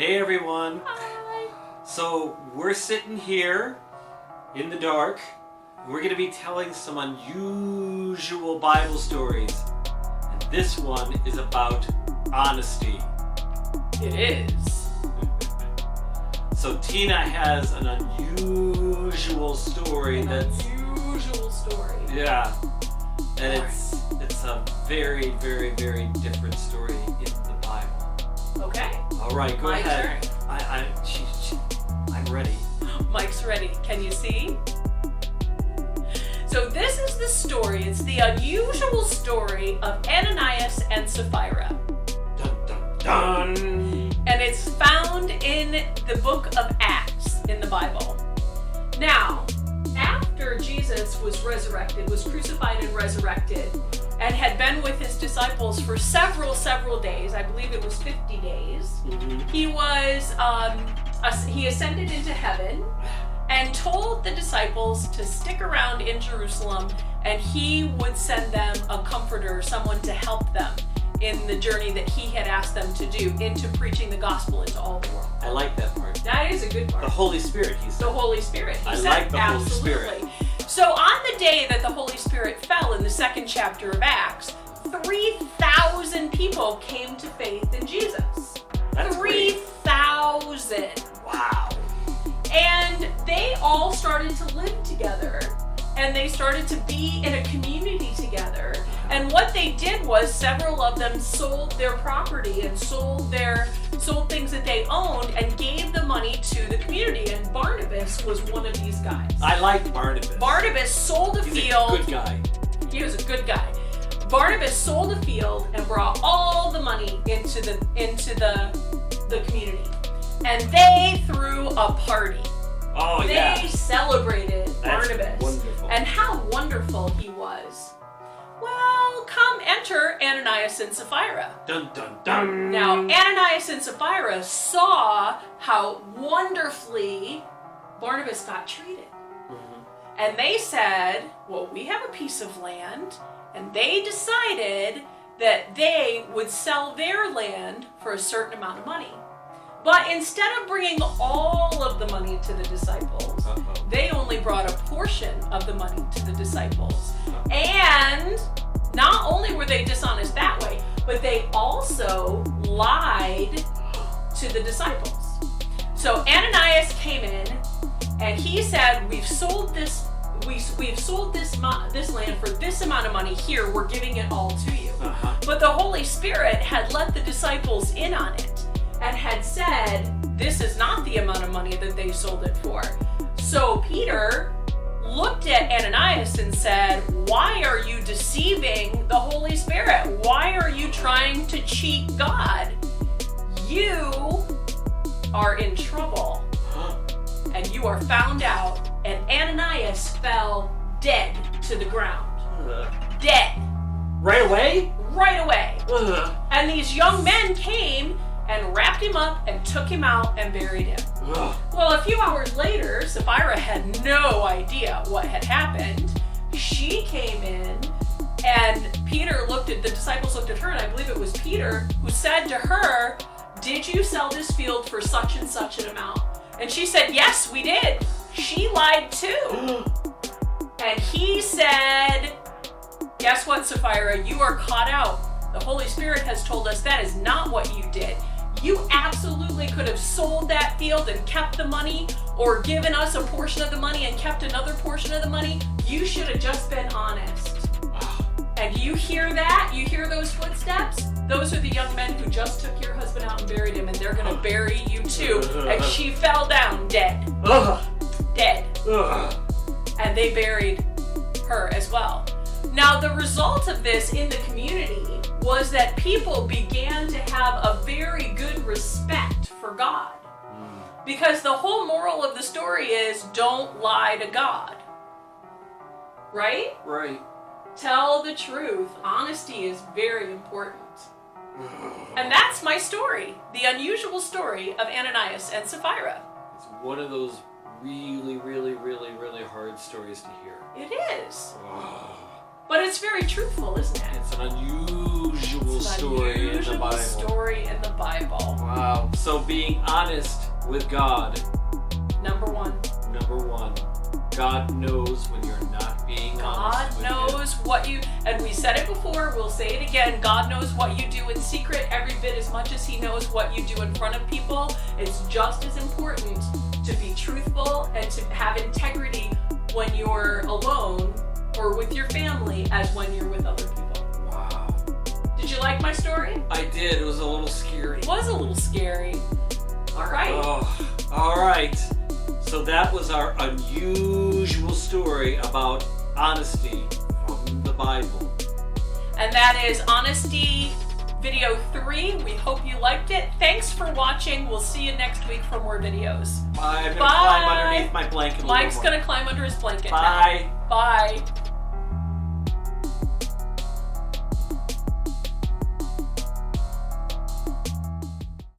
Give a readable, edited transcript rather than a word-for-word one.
Hey everyone. Hi. So we're sitting here in the dark. We're going to be telling some unusual Bible stories. And this one is about honesty. It is. So Tina has an unusual story Unusual story. Yeah. And All it's a very, very, very different story in the Bible. Okay. All right, go My ahead. turn. I'm ready. Mike's ready. Can you see? So this is the story. It's the unusual story of Ananias and Sapphira. Dun dun dun. And it's found in the book of Acts in the Bible. Now, after Jesus was resurrected, was crucified and resurrected, and had been with his disciples for several days, I believe it was 50 days, he was, he ascended into heaven and told the disciples to stick around in Jerusalem, and he would send them a comforter, someone to help them in the journey that he had asked them to do into preaching the gospel into all the world. I like that part. That is a good part. The Holy Spirit, he said. The Holy Spirit. He I said, like the Holy absolutely. Spirit. So on the day that the Holy Spirit fell in the second chapter of Acts, 3,000 people came to faith in Jesus. That's 3,000. great. Wow. And they all started to live together, and they started to be in a community together. And what they did was several of them sold their property and sold things that they owned and gave the money to the community. And Barnabas was one of these guys. I like Barnabas. Barnabas sold a He's field. a good guy. He was a good guy. Barnabas sold a field and brought all the money into the community. And they threw a party. Oh, yeah. They celebrated That's Barnabas. wonderful. And how wonderful he was. Well, come enter Ananias and Sapphira. Dun dun dun. Now, Ananias and Sapphira saw how wonderfully Barnabas got treated. And they said, well, we have a piece of land. And they decided that they would sell their land for a certain amount of money. But instead of bringing all of the money to the disciples, they only brought a portion of the money to the disciples. And not only were they dishonest that way, but they also lied to the disciples. So Ananias came in and he said, we've sold this land for this amount of money. Here, we're giving it all to you. But the Holy Spirit had let the disciples in on it and had said, this is not the amount of money that they sold it for. So Peter looked at Ananias and said, why are you deceiving the Holy Spirit? Why are you trying to cheat God? You are in trouble. And you are found out. And Ananias fell dead to the ground. Dead. Right away? Right away. And these young men came and wrapped him up and took him out and buried him. Well, a few hours later, Sapphira had no idea what had happened. She came in, and the disciples looked at her, and I believe it was Peter who said to her, did you sell this field for such and such an amount? And she said, yes, we did. She lied too. And he said, guess what, Sapphira? You are caught out. The Holy Spirit has told us that is not what you did. You absolutely could have sold that field and kept the money, or given us a portion of the money and kept another portion of the money. You should have just been honest. And you hear that? You hear those footsteps? Those are the young men who just took your husband out and buried him, and they're going to bury you too. And she fell down dead. Dead. And they buried her as well. Now, the result of this in the community was that people began to have a very good respect for God. Because the whole moral of the story is, don't lie to God. Right? Right. Tell the truth. Honesty is very important. And that's my story. The unusual story of Ananias and Sapphira. It's one of those really, really, really, really hard stories to hear. It is. But it's very truthful, isn't it? It's an unusual unusual story in the Bible. Story in the Bible. Wow. So being honest with God. Number one. God knows when you're not being honest with Him. God knows what you, and we said it before, we'll say it again, God knows what you do in secret every bit as much as He knows what you do in front of people. It's just as important to be truthful and to have integrity when you're alone or with your family as when you're with other people. Wow. Did you like my story? I did. It was a little scary. It was a little scary. All right. Oh, all right. So that was our unusual story about honesty from the Bible. And that is Honesty Video 3. We hope you liked it. Thanks for watching. We'll see you next week for more videos. I'm going to climb underneath my blanket. Mike's going to climb under his blanket Bye. now. Bye.